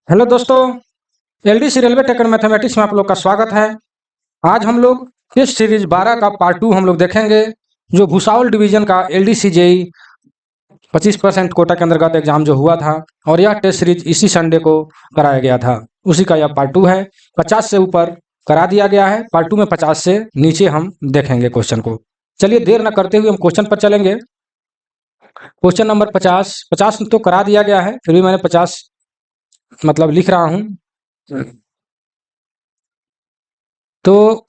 Hello दोस्तों, LDC railway tech and mathematics में आप लोग का स्वागत है। आज हम लोग टेस्ट सीरीज 12 का पार्ट 2 हम लोग देखेंगे, जो भुसावल डिवीजन का एलडीसी जेई 25% कोटा के अंतर्गत एग्जाम जो हुआ था, और यह टेस्ट सीरीज इसी संडे को कराया गया था। उसी का यह पार्ट 2 है। 50 से ऊपर करा दिया गया है। पार्ट 2 में 50 से नीचे हम देखेंगे क्वेश्चन को। चलिए देर न करते हुए हम क्वेश्चन पर चलेंगे। क्वेश्चन नंबर 50 तो करा दिया गया है, फिर भी मैंने 50 मतलब लिख रहा हूँ। तो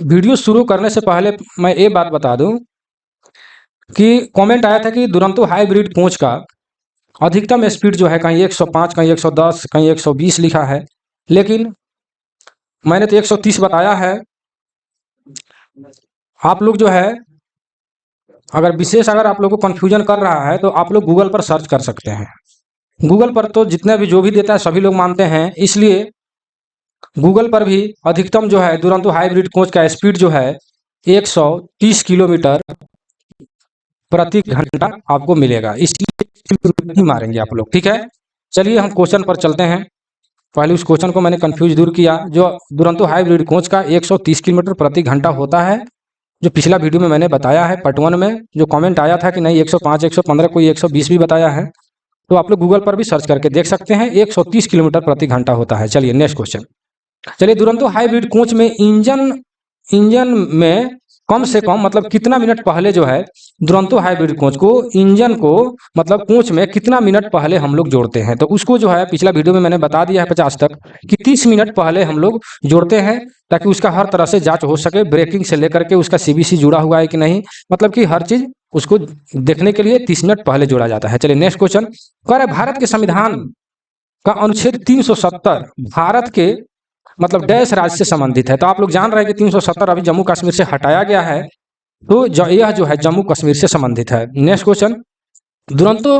वीडियो शुरू करने से पहले मैं ये बात बता दूं कि कमेंट आया था कि दुरंतो हाइब्रिड कोच का अधिकतम स्पीड जो है कहीं 105, कहीं 110, कहीं 120 लिखा है, लेकिन मैंने तो 130 बताया है। आप लोग जो है, अगर आप लोग को कन्फ्यूजन कर रहा है तो आप लोग गूगल पर सर्च कर सकते हैं। गूगल पर तो जितने भी जो भी देता है सभी लोग मानते हैं, इसलिए गूगल पर भी अधिकतम जो है दुरंतो हाइब्रिड कोच का स्पीड जो है 130 किलोमीटर प्रति घंटा आपको मिलेगा। इसलिए नहीं मारेंगे आप लोग, ठीक है। चलिए हम क्वेश्चन पर चलते हैं। पहले उस क्वेश्चन को मैंने कंफ्यूज दूर किया। जो दुरंतो हाइब्रिड कोच का 130 किलोमीटर प्रति घंटा होता है, जो पिछला वीडियो में मैंने बताया है पार्ट 1 में। जो कमेंट आया था कि नहीं 105, 115, कोई 120 भी बताया है, तो आप लोग गूगल पर भी सर्च करके देख सकते हैं। 130 किलोमीटर प्रति घंटा होता है। चलिए नेक्स्ट क्वेश्चन। चलिए, दुरंतो हाइब्रिड कोच में इंजन में कम से कम मतलब कितना मिनट पहले जो है दुरंतो हाइब्रिड कोच को इंजन को मतलब कोच में कितना मिनट पहले हम लोग जोड़ते हैं, तो उसको जो है पिछला वीडियो में मैंने बता दिया है 50 तक कि 30 मिनट पहले हम लोग जोड़ते हैं, ताकि उसका हर तरह से जांच हो सके, ब्रेकिंग से लेकर के उसका सीबीसी जुड़ा हुआ है कि नहीं, मतलब कि हर चीज उसको देखने के लिए 30 मिनट पहले जोड़ा जाता है। चलिए नेक्स्ट क्वेश्चन। कह रहे भारत के संविधान का अनुच्छेद 370 भारत के मतलब डैश राज्य से संबंधित है। तो आप लोग जान रहे हैं कि 370 अभी जम्मू कश्मीर से हटाया गया है, तो यह जो है जम्मू कश्मीर से संबंधित है। Next question. Duronto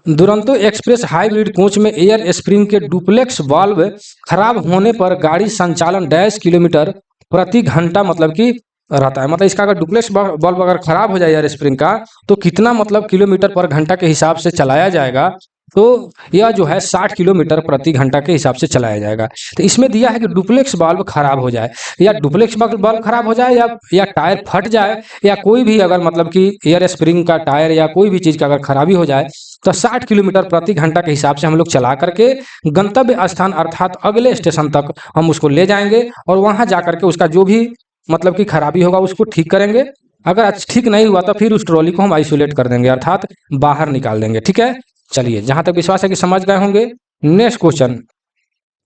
Duronto express hybrid coach में एयर स्प्रिंग के डुप्लेक्स वाल्व खराब होने पर गाड़ी संचालन डैश किलोमीटर प्रति घंटा मतलब कि रहता है। मतलब इसका अगर डुप्लेक्स वाल्व अगर खराब हो जाए एयर स्प्रिंग का, तो कितना मतलब किलोमीटर पर घंटा के हिसाब से चलाया जाएगा, तो यह जो है 60 किलोमीटर प्रति घंटा के हिसाब से चलाया जाएगा। तो इसमें दिया है कि डुप्लेक्स वाल्व खराब हो जाए, या डुप्लेक्स वाल्व खराब हो जाए, या टायर फट जाए, या कोई भी अगर मतलब कि एयर स्प्रिंग का टायर या कोई भी चीज का अगर खराबी हो जाए, तो 60 किलोमीटर प्रति घंटा के हिसाब से हम लोग चला करके गंतव्य स्थान अर्थात अगले स्टेशन तक हम उसको ले जाएंगे, और वहां जाकर के उसका जो भी मतलब कि खराबी होगा उसको ठीक करेंगे। अगर ठीक नहीं हुआ तो फिर उस ट्रॉली को हम आइसोलेट कर देंगे, अर्थात बाहर निकाल देंगे, ठीक है। चलिए, जहां तक विश्वास है कि समझ गए होंगे। Next question,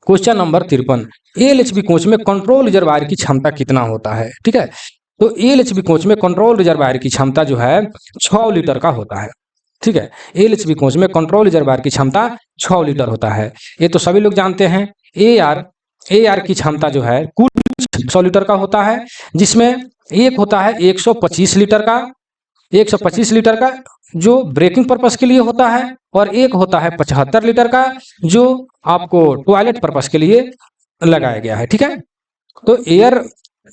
question number 53। ALHB coach में कंट्रोल रिजर्वायर की क्षमता कितना होता है, ठीक है। तो एएलएचबी कोच में कंट्रोल रिजर्वायर की क्षमता जो है 6 लीटर का होता है, ठीक है। एएलएचबी कोच में कंट्रोल रिजर्वायर की क्षमता 6 लीटर होता है, ये तो सभी लोग जानते हैं। ए आर की क्षमता जो है कुल 100 लीटर का होता है, जिसमें एक होता है 125 लीटर का, 125 लीटर का जो ब्रेकिंग पर्पस के लिए होता है, और एक होता है 75 लीटर का जो आपको टॉयलेट पर्पस के लिए लगाया गया है, ठीक है। तो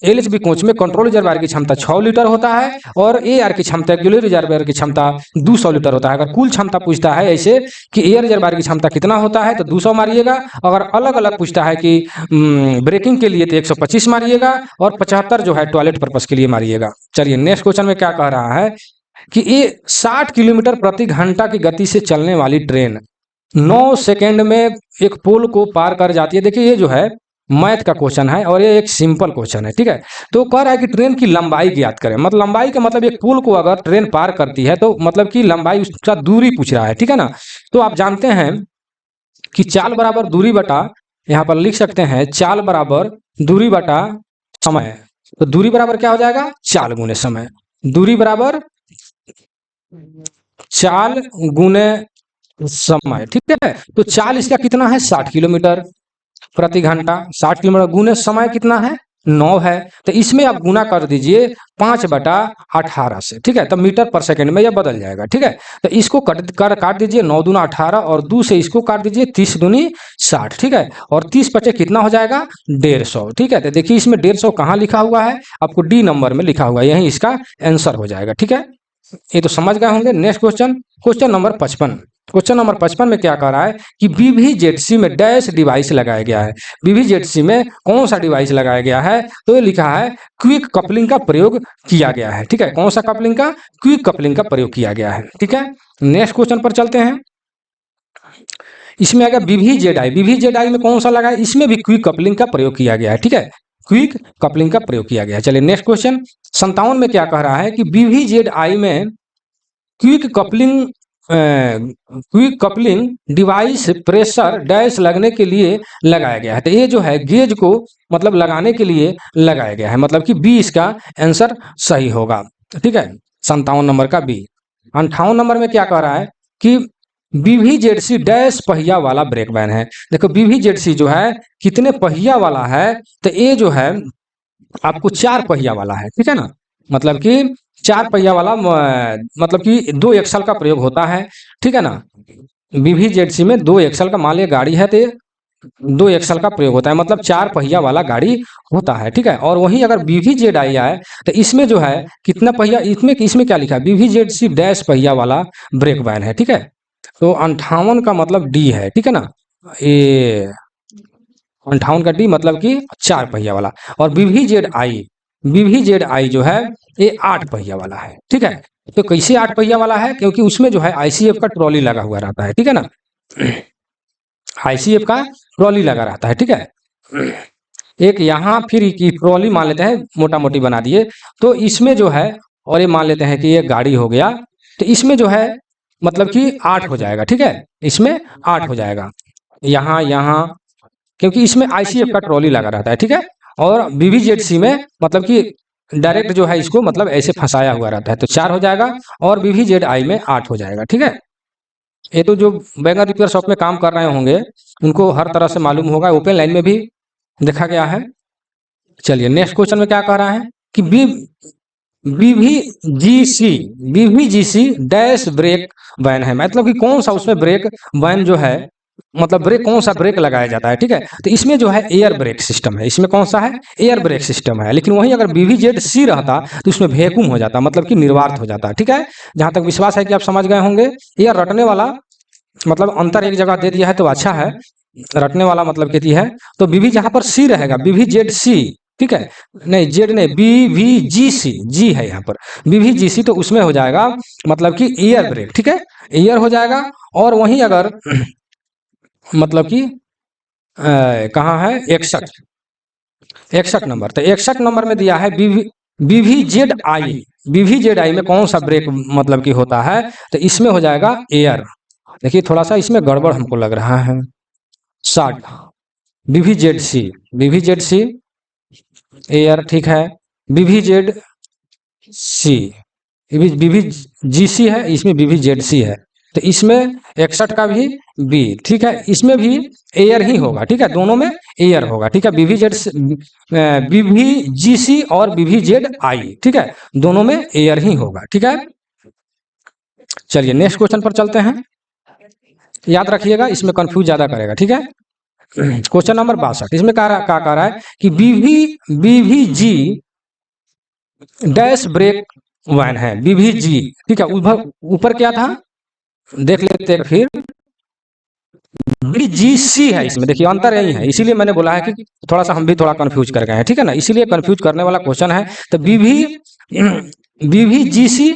एलएचबी कोच में कंट्रोल रिजर्वायर की क्षमता 6 लीटर होता है, और एआर की क्षमता एक्चुअली रिजर्वायर की क्षमता 200 लीटर होता है। अगर कुल क्षमता पूछता है ऐसे कि एयर रिजर्वायर की क्षमता कितना होता है, तो 200 मारिएगा। अगर अलग अलग पूछता है कि ब्रेकिंग के लिए, तो 125 मारिएगा, और 75 जो है टॉयलेट पर्पस के लिए मारिएगा। चलिए नेक्स्ट क्वेश्चन में क्या कह रहा है कि ये 60 किलोमीटर प्रति घंटा की गति से चलने वाली ट्रेन 9 सेकेंड में एक पोल को पार कर जाती है। देखिए ये जो है मैथ का क्वेश्चन है, और ये एक सिंपल क्वेश्चन है, ठीक है। तो कह रहा है कि ट्रेन की लंबाई ज्ञात करें। मतलब लंबाई का मतलब एक पुल को अगर ट्रेन पार करती है, तो मतलब कि लंबाई उसका दूरी पूछ रहा है, ठीक है ना। तो आप जानते हैं कि चाल बराबर दूरी बटा, यहाँ पर लिख सकते हैं चाल बराबर दूरी बटा समय। तो दूरी बराबर क्या हो जाएगा, चाल गुने समय। दूरी बराबर चाल गुने समय, ठीक है। तो चाल इसका कितना है, 60 किलोमीटर प्रति घंटा। 60 किलोमीटर गुने समय कितना है, 9 है। तो इसमें आप गुना कर दीजिए 5/18 से, ठीक है। तो मीटर पर सेकंड में यह बदल जाएगा, ठीक है। तो इसको काट दीजिए, 9 दूना 18, और 2 से इसको काट दीजिए, 30 दूनी 60, ठीक है। और 30 बचे कितना हो जाएगा, 150, ठीक है। तो देखिए इसमें 150 कहाँ लिखा हुआ है, आपको डी नंबर में लिखा हुआ है, यही इसका आंसर हो जाएगा, ठीक है। ये तो समझ गए होंगे। Next question, question number 55। Question number 55 में क्या कह रहा है कि बीवीजेडसी में डैश डिवाइस लगाया गया है। बीवीजेडसी में कौन सा डिवाइस लगाया गया है? तो ये लिखा है क्विक कपलिंग का प्रयोग किया गया है। ठीक है, कौन सा कपलिंग का? क्विक कपलिंग का प्रयोग किया गया है। ठीक है, नेक्स्ट क्वेश्चन पर चलते हैं। इसमें अगर बीवीजेडआई, बीवीजेडआई में कौन सा लगा है? इसमें भी क्विक कपलिंग का प्रयोग किया गया है। ठीक है, क्विक कपलिंग का प्रयोग किया गया है। चलिए नेक्स्ट क्वेश्चन 57 में क्या कह रहा है कि बीवीजेडआई में quick coupling quick coupling device pressure dash लगने के लिए लगाया गया है। तो ये जो है गेज को मतलब लगाने के लिए लगाया गया है, मतलब कि बी इसका आंसर सही होगा। ठीक है, 57 नंबर का बी। 58 नंबर में क्या कह रहा है कि बीवीजेडसी डैश पहिया वाला ब्रेक वैन है। देखो बीवीजेडसी जो है कितने पहिया वाला है? तो ये जो है आपको 4 पहिया वाला है। ठीक है ना, मतलब कि 4 पहिया वाला मतलब कि 2 एक्सल का प्रयोग होता है। ठीक है ना, बीवीजेडसी में 2 एक्सल का, मान लिया गाड़ी है तो 2 एक्सल का प्रयोग होता है, मतलब 4 पहिया वाला गाड़ी होता है। ठीक है, और वहीं अगर बीवीजेडआई आए तो इसमें जो है कितना पहिया, इसमें इसमें क्या लिखा है? बीवीजेडसी डैश पहिया वाला ब्रेक वैन है। ठीक है, तो 58 का मतलब डी है। ठीक है ना, ये 58 का डी मतलब कि 4 पहिया वाला। और बीवीजेडआई जो है ये 8 पहिया वाला है। ठीक है, तो कैसे 8 पहिया वाला है? क्योंकि उसमें जो है आईसीएफ का ट्रॉली लगा हुआ रहता है। ठीक है ना, आईसीएफ का ट्रॉली लगा रहता है। ठीक है, एक यहाँ फिर की ट्रॉली मान लेते हैं, मोटा मोटी बना दिए तो इसमें जो है, और ये मान लेते हैं कि ये गाड़ी हो गया, तो इसमें जो है मतलब कि 8 हो जाएगा। ठीक है, इसमें 8 हो जाएगा यहाँ यहाँ, क्योंकि इसमें आईसीएफ का ट्रॉली लगा रहता है। ठीक है, और बीवीजेडसी में मतलब कि डायरेक्ट जो है इसको मतलब ऐसे फंसाया हुआ रहता है, तो 4 हो जाएगा और बीवीजेडआई में 8 हो जाएगा। ठीक है, ये तो जो बैगन रिपेयर शॉप में काम कर रहे होंगे उनको हर तरह से मालूम होगा, ओपन लाइन में भी देखा गया है। चलिए नेक्स्ट क्वेश्चन में क्या कह रहा है कि बीवीजीसी बीवीजीसी डैश ब्रेक वैन है, मतलब कि कौन सा उसमें ब्रेक वैन जो है, मतलब ब्रेक कौन सा ब्रेक लगाया जाता है। ठीक है, तो इसमें जो है एयर ब्रेक सिस्टम है। इसमें कौन सा है? एयर ब्रेक सिस्टम है। लेकिन वहीं अगर बीवीजेड सी रहता तो उसमें वैक्यूम हो जाता, मतलब कि निर्वात हो जाता। ठीक है, जहां तक विश्वास है कि आप समझ गए होंगे। एयर रटने वाला मतलब अंतर एक जगह दे दिया है तो अच्छा है, रटने वाला मतलब कहती है। तो बीवी जहां पर सी रहेगा, बीवीजेड सी, ठीक है, नहीं जेड नहीं, बीवीजीसी, जी है यहाँ पर बीवीजीसी, तो उसमें हो जाएगा मतलब कि एयर ब्रेक। ठीक है, एयर हो जाएगा। और वहीं अगर मतलब कि कहाँ है 61 नंबर, तो 61 नंबर में दिया है बीवीजेडआई। बीवीजेडआई में कौन सा ब्रेक मतलब कि होता है? तो इसमें हो जाएगा एयर। देखिए थोड़ा सा इसमें गड़बड़ हमको लग रहा है। 60 बीवीजेडसी, बीवीजेडसी एयर, ठीक है, बीवीजेड सी, बीवीजीसी है, इसमें बीवीजेडसी है, तो इसमें 61 का भी बी। ठीक है, इसमें भी एयर ही होगा। ठीक है, दोनों में एयर होगा। ठीक है, बीवीजेड बीवीजीसी और बीवीजेड आई, ठीक है, दोनों में एयर ही होगा। ठीक है, चलिए नेक्स्ट क्वेश्चन पर चलते हैं। याद रखिएगा, इसमें कंफ्यूज ज्यादा करेगा। ठीक है, क्वेश्चन नंबर 62, इसमें क्या कह रहा है कि बीवीजी डैश ब्रेक वैन है, बीवीजी। ठीक है, ऊपर क्या था देख लेते हैं फिर, बीजीसी है। इसमें देखिए अंतर यही है, इसीलिए मैंने बोला है कि थोड़ा सा हम भी थोड़ा कंफ्यूज कर गए हैं। ठीक है ना, इसीलिए कंफ्यूज करने वाला क्वेश्चन है। तो बीवीजीसी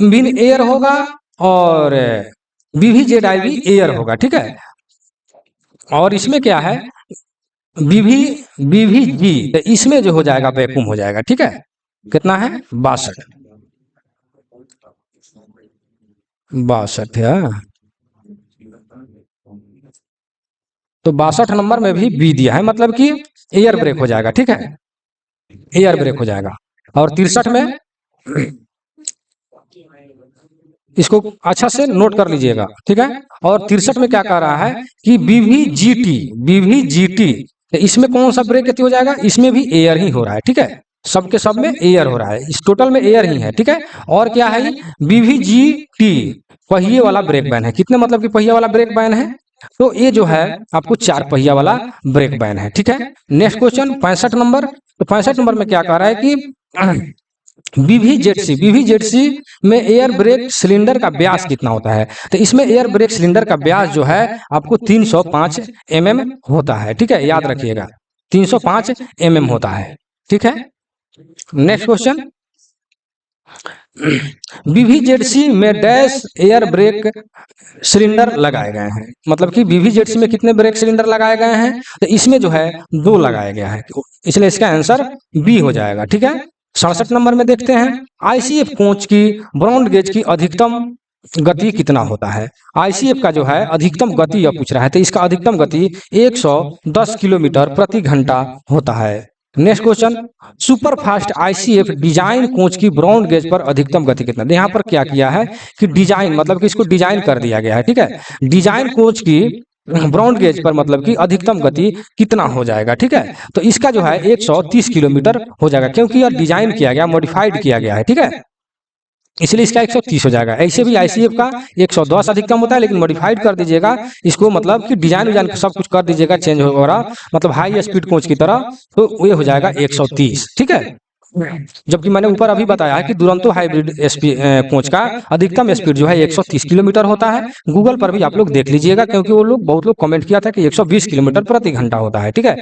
बिन एयर होगा और बीवीजेडआई भी एयर होगा। ठीक है, और इसमें क्या है बीवीजी, तो इसमें जो हो जाएगा वैक्यूम हो जाएगा। ठीक है, कितना है 62, 62 है, तो 62 नंबर में भी बी दिया है, मतलब कि एयर ब्रेक हो जाएगा। ठीक है, एयर ब्रेक हो जाएगा। और 63 में इसको अच्छा से नोट कर लीजिएगा। ठीक है, और 63 में क्या कह रहा है कि बीवीजीटी, बीवीजीटी, तो इसमें कौन सा ब्रेक हो जाएगा? इसमें भी एयर ही हो रहा है। ठीक है, सबके सब में एयर हो रहा है, इस टोटल में एयर ही है। ठीक है, और क्या है बीवीजीटी पहिए वाला ब्रेक बैन है। कितने मतलब कि पहिया वाला ब्रेक बैन है? तो ये जो है आपको 4 पहिया वाला ब्रेक बैन है। ठीक है, नेक्स्ट क्वेश्चन 65 नंबर। तो 65 नंबर में क्या कह रहा है कि बीवीजेडसी में एयर ब्रेक सिलेंडर का व्यास कितना होता है? तो इसमें एयर ब्रेक सिलेंडर का व्यास जो है आपको 305 mm होता है, ठीक है, याद रखिएगा 305 mm होता है, ठीक है। नेक्स्ट क्वेश्चन, बीवीजेडसी में डैश एयर ब्रेक सिलेंडर लगाए गए हैं, मतलब कि बीवीजेडसी में कितने ब्रेक सिलेंडर लगाए गए हैं? तो इसमें जो है 2 लगाया गया है, इसलिए इसका आंसर बी हो जाएगा, ठीक है। 67 नंबर में देखते हैं, आईसीएफ कोच की ब्रॉड गेज की अधिकतम गति कितना होता है? आईसीएफ का जो है अधिकतम गति यह पूछ रहा है, तो इसका अधिकतम गति 110 किलोमीटर प्रति घंटा होता है। Next question, super fast ICF design coach की ब्रॉड गेज पर अधिकतम गति कितना? यहाँ पर क्या किया है कि डिजाइन, मतलब कि इसको डिजाइन कर दिया गया है, ठीक है। डिजाइन कोच की ब्रॉड गेज पर मतलब कि अधिकतम गति कितना हो जाएगा, ठीक है। तो इसका जो है 130 किलोमीटर हो जाएगा, क्योंकि यह डिजाइन किया गया, मॉडिफाइड किया गया है, ठीक है, इसलिए इसका 130 हो जाएगा। ऐसे भी आईसीएफ का 110 अधिकतम होता है, लेकिन मॉडिफाइड कर दीजिएगा इसको, मतलब कि डिजाइन विजाइन सब कुछ कर दीजिएगा, चेंज वगैरह, मतलब हाई स्पीड कोच की तरह, तो ये हो जाएगा 130, ठीक है। जबकि मैंने ऊपर अभी बताया है कि दुरंतो हाइब्रिड कोच का अधिकतम स्पीड जो है 130 किलोमीटर होता है। गूगल पर भी आप लोग देख लीजिएगा, क्योंकि वो लोग बहुत लोग कमेंट किया था कि 120 किलोमीटर प्रति घंटा होता है, ठीक है।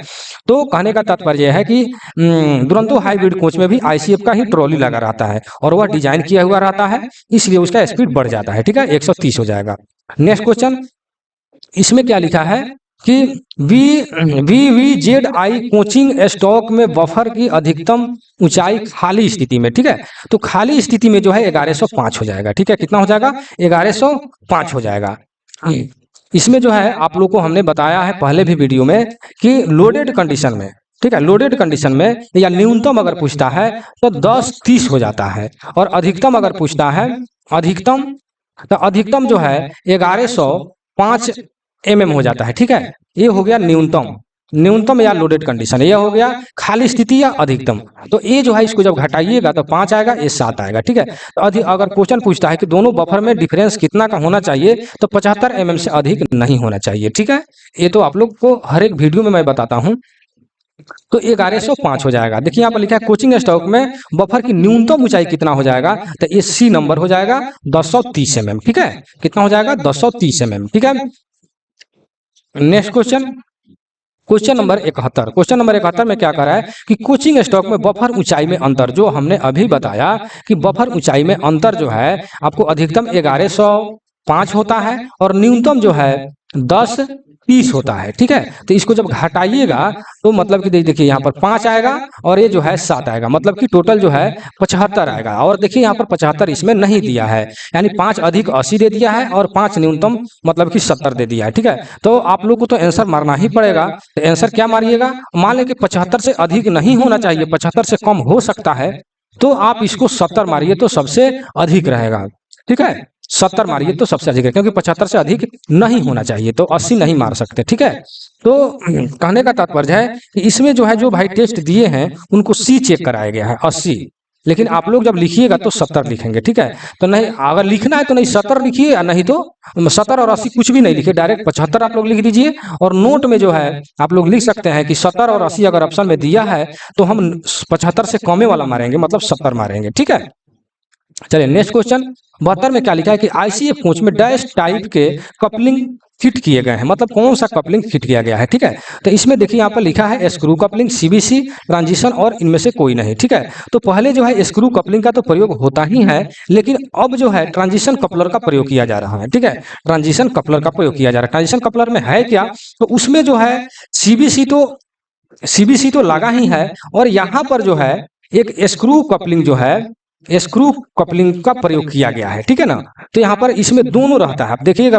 तो कहने का तात्पर्य है कि दुरंतो हाइब्रिड कोच में भी आईसीएफ का ही ट्रॉली लगा रहता है और वह डिजाइन किया हुआ रहता है, इसलिए उसका स्पीड बढ़ जाता है, ठीक है, 130 हो जाएगा। नेक्स्ट क्वेश्चन, इसमें क्या लिखा है कि VVZI कोचिंग स्टॉक में बफर की अधिकतम ऊंचाई खाली स्थिति में, ठीक है, तो खाली स्थिति में जो है 1105 हो जाएगा, ठीक है, कितना हो जाएगा? 1105 हो जाएगा। इसमें जो है आप लोग को हमने बताया है पहले भी वीडियो में कि लोडेड कंडीशन में, ठीक है, लोडेड कंडीशन में या न्यूनतम अगर पूछता है तो 10-30 हो जाता है, और अधिकतम अगर पूछता है अधिकतम, तो अधिकतम जो है 1105 mm हो जाता है, ठीक है। ये हो गया न्यूनतम, न्यूनतम या लोडेड कंडीशन, यह हो गया खाली स्थिति या अधिकतम। तो ये जो है इसको जब घटाइएगा तो 5 आएगा, ये 7 आएगा, ठीक है। तो अगर क्वेश्चन पूछता है कि दोनों बफर में डिफरेंस कितना का होना चाहिए, तो 75 mm से अधिक नहीं होना चाहिए, ठीक है। ये तो आप लोग को हर एक वीडियो में मैं बताता हूँ। तो 1105 हो जाएगा। देखिए यहाँ पर लिखा है कोचिंग स्टॉक में बफर की न्यूनतम ऊंचाई कितना हो जाएगा, तो ये सी नंबर हो जाएगा 1030 mm, ठीक है, कितना हो जाएगा? 1030 mm, ठीक है। Next question, question number 71। Question number 71 में क्या कर रहा है कि कोचिंग स्टॉक में बफर ऊंचाई में अंतर, जो हमने अभी बताया कि बफर ऊंचाई में अंतर जो है आपको अधिकतम 1105 होता है और न्यूनतम जो है 1030 होता है, ठीक है। तो इसको जब घटाइएगा तो मतलब कि देखिए यहाँ पर 5 आएगा और ये जो है 7 आएगा, मतलब कि टोटल जो है 75 आएगा। और देखिए यहाँ पर 75 इसमें नहीं दिया है, यानी 5 अधिक 80 दे दिया है और 5 न्यूनतम मतलब कि 70 दे दिया है, ठीक है। तो आप लोग को तो आंसर मारना ही पड़ेगा। तो आंसर क्या मारिएगा? मान लें कि 75 से अधिक नहीं होना चाहिए, 75 से कम हो सकता है, तो आप इसको 70 मारिए तो सबसे अधिक रहेगा, ठीक है। 70 मारिए तो सबसे अधिक है, क्योंकि 75 से अधिक नहीं होना चाहिए, तो 80 नहीं मार सकते, ठीक है। तो कहने का तात्पर्य है कि इसमें जो है जो भाई टेस्ट दिए हैं उनको सी चेक कराया गया है 80, लेकिन आप लोग जब लिखिएगा तो 70 लिखेंगे, ठीक है। तो नहीं, अगर लिखना है तो नहीं 70 लिखिए, या नहीं तो 70 और 80 कुछ भी नहीं लिखिए, डायरेक्ट 75 आप लोग लिख दीजिए। और नोट में जो है आप लोग लिख सकते हैं कि 70 और 80 अगर ऑप्शन में दिया है तो हम 75 से कमे वाला मारेंगे, मतलब 70 मारेंगे, ठीक है। चलिए नेक्स्ट क्वेश्चन 72 में क्या लिखा है कि आईसीएफ कोच में डैश टाइप के कपलिंग फिट किए गए हैं, मतलब कौन सा कपलिंग फिट किया गया है, ठीक है। तो इसमें देखिए यहाँ पर लिखा है स्क्रू कपलिंग, सीबीसी, ट्रांजिशन और इनमें से कोई नहीं, ठीक है। तो पहले जो है स्क्रू कपलिंग का तो प्रयोग होता ही है, लेकिन अब जो है ट्रांजिशन कपलर का प्रयोग किया जा रहा है, ठीक है। ट्रांजिशन कपलर का प्रयोग किया जा रहा है। ट्रांजिशन कपलर में है क्या, तो उसमें जो है सीबीसी तो लगा ही है, और यहाँ पर जो है एक स्क्रू कपलिंग जो है स्क्रू कपलिंग का प्रयोग किया गया है, ठीक है ना। तो यहाँ पर इसमें दोनों रहता है, आप देखिएगा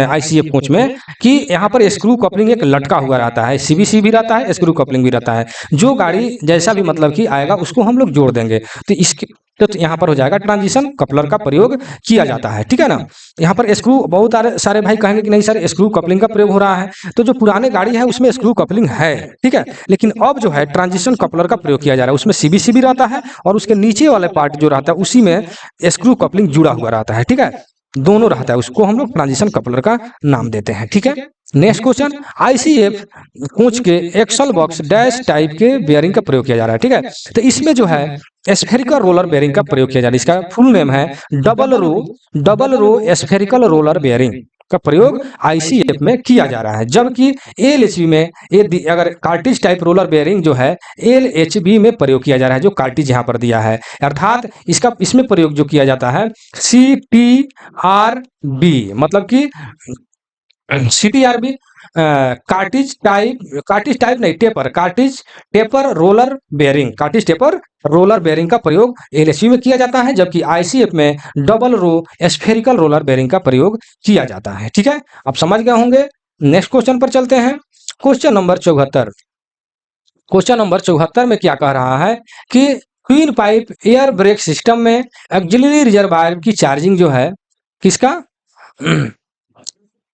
आईसीएफ कोच में कि यहाँ पर स्क्रू कपलिंग एक लटका हुआ रहता है, सीबीसी भी रहता है, स्क्रू कपलिंग भी रहता है। जो गाड़ी जैसा भी मतलब कि आएगा उसको हम लोग जोड़ देंगे, तो इसके तो यहाँ पर हो जाएगा ट्रांजिशन कपलर का प्रयोग किया जाता है, ठीक है ना। यहाँ पर स्क्रू, बहुत सारे भाई कहेंगे कि नहीं सर स्क्रू कपलिंग का प्रयोग हो रहा है, तो जो पुराने गाड़ी है उसमें स्क्रू कपलिंग है, ठीक है, लेकिन अब जो है ट्रांजिशन कपलर का प्रयोग किया जा रहा है, उसमें सीबीसी भी रहता है और उसके नीचे वाले पार्ट जो रहता है उसी में स्क्रू कपलिंग जुड़ा हुआ रहता है, ठीक है, दोनों रहता है, उसको हम लोग ट्रांजिशन कपलर का नाम देते हैं, ठीक है। नेक्स्ट क्वेश्चन, आईसीएफ कोच के एक्सल बॉक्स डैश टाइप के बेयरिंग का प्रयोग किया जा रहा है, ठीक है। तो इसमें जो है स्फेरिकल रोलर बेयरिंग का प्रयोग किया जाता है। इसका फुल नेम है double row spherical roller bearing का प्रयोग आईसीएफ में किया जा रहा है। जबकि एलएचबी में अगर कार्टिज टाइप रोलर बेयरिंग जो है एलएचबी में प्रयोग किया जा रहा है, जो कार्टिज यहाँ पर दिया है, अर्थात इसमें प्रयोग जो किया जाता है CTRB, मतलब कि CTRB कार्टिज टाइप नहीं, कार्टिज टेपर रोलर बेयरिंग का प्रयोग एलएचबी में किया जाता है, जबकि आईसीएफ में double row spherical roller bearing का प्रयोग किया जाता है। ठीक है, आप समझ गए होंगे। नेक्स्ट क्वेश्चन पर चलते हैं। Question number 74। क्वेश्चन नंबर 74 में क्या कह रहा है कि queen pipe air brake system में ऑक्सिलरी रिजर्वायर की चार्जिंग जो है किसका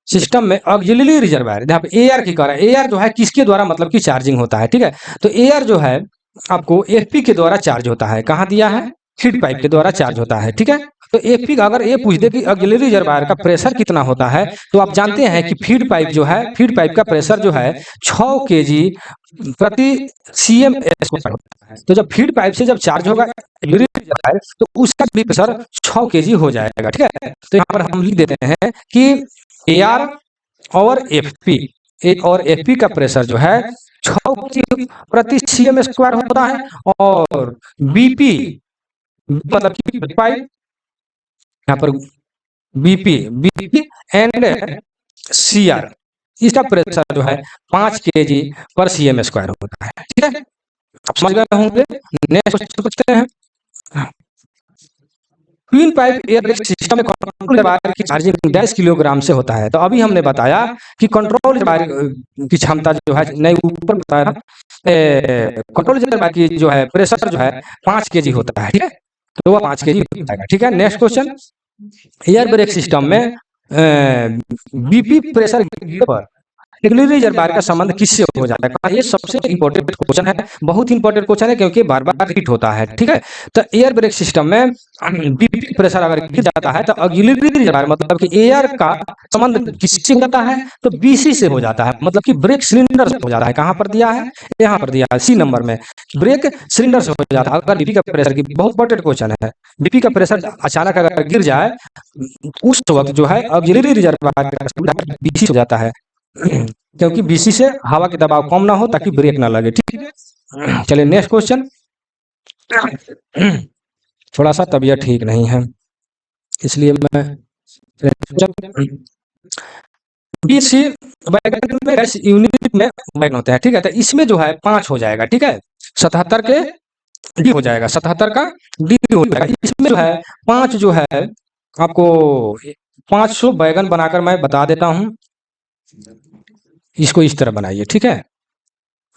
सिस्टम में ऑक्सिलरी रिजर्वायर, यहाँ पे एआर की कह रहा है, एआर जो है किसके द्वारा मतलब कि चार्जिंग होता है। ठीक है, तो एआर जो है आपको एफपी के द्वारा चार्ज होता है। कहाँ दिया है? फीड पाइप के द्वारा चार्ज होता है। ठीक है, तो एफपी का अगर ये पूछ दे कि ऑक्सिलरी रिजर्वायर का प्रेशर कितना होता है, तो आप जानते हैं कि फीड पाइप जो है, फीड पाइप का प्रेशर जो है 6 केजी प्रति सीएम स्क्वायर होता है। तो जब फीड पाइप से जब चार्ज होगा ऑक्सिलरी रिजर्वायर, तो उसका भी प्रेशर 6 केजी हो जाएगा। ठीक है, तो यहाँ पर हम लिख देते हैं कि एआर और एफपी का प्रेशर जो है 6 केजी प्रति सीएम स्क्वायर होता है, और बीपी मतलब कि पाइप, यहाँ पर बीपी एंड सीआर, इसका प्रेशर जो है 5 केजी पर सीएम स्क्वायर होता है। ठीक है, आप समझ गए होंगे। नेक्स्ट क्वेश्चन पूछते हैं। Queen pipe air brake system में कंट्रोल रिजर्वायर की चार्जिंग 10 किलोग्राम से होता है। तो अभी हमने बताया कि कंट्रोल रिजर्वायर की क्षमता जो है, नहीं ऊपर बताया था, कंट्रोल रिजर्वायर की जो है प्रेशर जो है 5 केजी होता है। ठीक है, तो वह 5 केजी हो जाएगा। ठीक है, next question. Air brake system में बीपी प्रेशर गिरने पर ऑक्सिलरी रिजर्वायर का संबंध किससे हो जाता है? ये सबसे इंपॉर्टेंट क्वेश्चन है, बहुत इंपॉर्टेंट क्वेश्चन है, क्योंकि बार बार रिपीट होता है। ठीक है, तो एयर ब्रेक सिस्टम में बीपी प्रेशर अगर गिर जाता है, तो ऑक्सिलरी रिजर्वायर मतलब कि एयर का संबंध किससे हो जाता है? तो बीसी से हो जाता है, मतलब कि ब्रेक सिलेंडर से हो जाता है। कहाँ पर दिया है? यहाँ पर दिया है, सी नंबर में, ब्रेक सिलेंडर से हो जाता है। अगर बीपी का प्रेशर की, बहुत इंपॉर्टेंट क्वेश्चन है, बीपी का प्रेशर अचानक अगर गिर जाए, उस वक्त जो है ऑक्सिलरी रिजर्वायर का बीसी हो जाता है, क्योंकि बीसी से हवा के दबाव कम ना हो, ताकि ब्रेक ना लगे। ठीक है, चलिए नेक्स्ट क्वेश्चन। थोड़ा सा तबीयत ठीक नहीं है, इसलिए मैं बीसी वैगन में गैस यूनिट में वैगन होते हैं। ठीक है, तो इसमें जो है 5 हो जाएगा। ठीक है, 77 के डी हो जाएगा, 77 का डी हो जाएगा। इसमें जो है 5 जो है आपको 500 बैगन बनाकर मैं बता देता हूँ। इसको इस तरह बनाइए। ठीक है,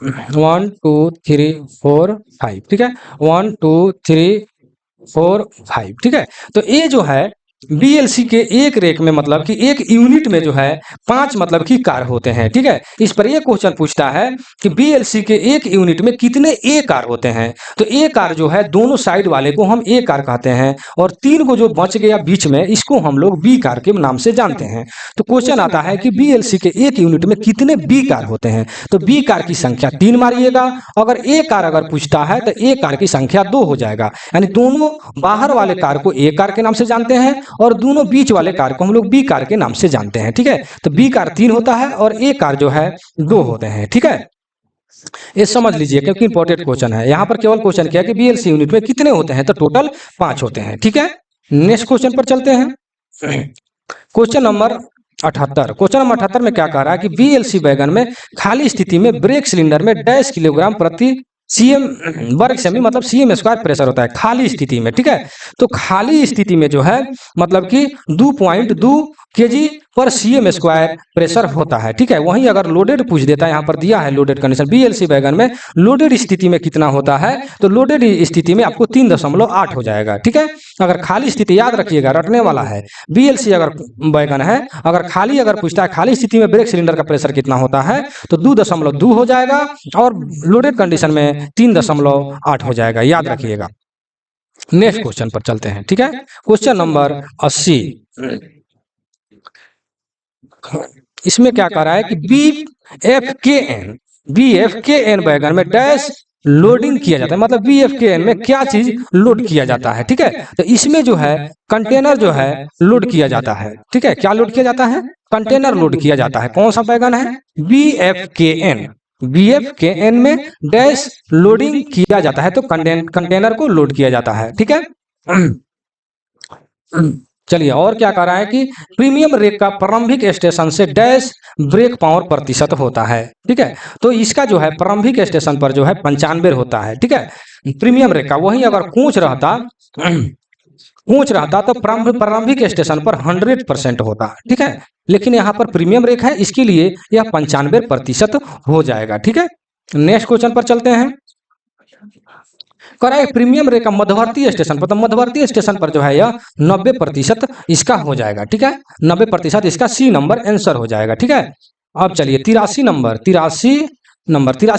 1 2 3 4 5। ठीक है, 1 2 3 4 5। ठीक है, तो ये जो है बीएलसी के एक रेक में, मतलब कि एक यूनिट में जो है 5 मतलब कि कार होते हैं। ठीक है, इस पर ये क्वेश्चन पूछता है कि बीएलसी के एक यूनिट में कितने ए कार होते हैं। तो ए कार जो है दोनों साइड वाले को हम ए कार कहते हैं, और 3 को जो बच गया बीच में, इसको हम लोग बी कार के नाम से जानते हैं। तो क्वेश्चन आता है कि बीएलसी के एक यूनिट में कितने बी कार होते हैं। तो बी कार की संख्या 3 मारिएगा। अगर ए कार अगर पूछता है, तो ए कार की संख्या 2 हो जाएगा। यानी दोनों बाहर वाले कार को ए कार के नाम से जानते हैं, और दोनों बीच वाले कार को हम लोग बी कार के नाम से जानते हैं। ठीक है, तो बी कार 3 होता है, और ए कार जो है 2 होते हैं। ठीक है, ये समझ लीजिए, क्योंकि इंपॉर्टेंट क्वेश्चन है। यहाँ पर केवल क्वेश्चन किया कि बीएलसी यूनिट में कितने होते हैं, तो टोटल 5 होते हैं। ठीक है, नेक्स्ट क्वेश्चन पर चलते हैं। Question number 78। क्वेश्चन नंबर 78 में क्या कह रहा है कि बीएलसी वैगन में खाली स्थिति में ब्रेक सिलेंडर में 10 किलोग्राम प्रति सीएम वर्ग सेमी, मतलब सीएम स्क्वायर प्रेशर होता है खाली स्थिति में। ठीक है, तो खाली स्थिति में जो है मतलब कि 2.2 केजी पर सीएम स्क्वायर प्रेशर होता है। ठीक है, वहीं अगर लोडेड पूछ देता है, यहाँ पर दिया है लोडेड कंडीशन, बीएलसी वैगन में लोडेड स्थिति में कितना होता है, तो लोडेड स्थिति में आपको 3.8 हो जाएगा। ठीक है, अगर खाली स्थिति याद रखिएगा, रटने वाला है। बीएलसी अगर वैगन है, अगर खाली अगर पूछता है खाली स्थिति में ब्रेक सिलेंडर का प्रेशर कितना होता है, तो 2.2 हो जाएगा, और लोडेड कंडीशन में 3.8 हो जाएगा, याद रखिएगा। नेक्स्ट क्वेश्चन पर चलते हैं। ठीक है, क्वेश्चन नंबर 80। इसमें क्या कह रहा है कि बी एफ के एन वैगन में डैश लोडिंग किया जाता है, मतलब VFKN में क्या चीज लोड किया जाता है, ठीक है। तो इसमें जो है कंटेनर जो है लोड किया जाता है, ठीक है। क्या लोड किया जाता है? कंटेनर लोड किया जाता है। कौन सा बैगन है? VFKN। VFKN में डैश लोडिंग किया जाता है, तो कंटेनर को लोड किया जाता है, ठीक है। चलिए, और क्या कह रहा है कि प्रीमियम रेक का प्रारंभिक स्टेशन से डैश ब्रेक पावर प्रतिशत होता है, ठीक है। तो इसका जो है प्रारंभिक स्टेशन पर जो है 95 होता है, ठीक है, प्रीमियम रेक का। वहीं अगर कोच रहता तो प्रारंभिक स्टेशन पर 100% होता, ठीक है। लेकिन यहाँ पर प्रीमियम रेक है, इसके लिए यह 95% हो जाएगा, ठीक है। नेक्स्ट क्वेश्चन पर चलते हैं। कह रहा है प्रीमियम रेक का मध्यवर्ती स्टेशन पर, तो मध्यवर्ती स्टेशन पर जो है यह 90% इसका हो जाएगा, ठीक है। 90% इसका सी नंबर आंसर हो जाएगा, ठीक है। अब चलिए 83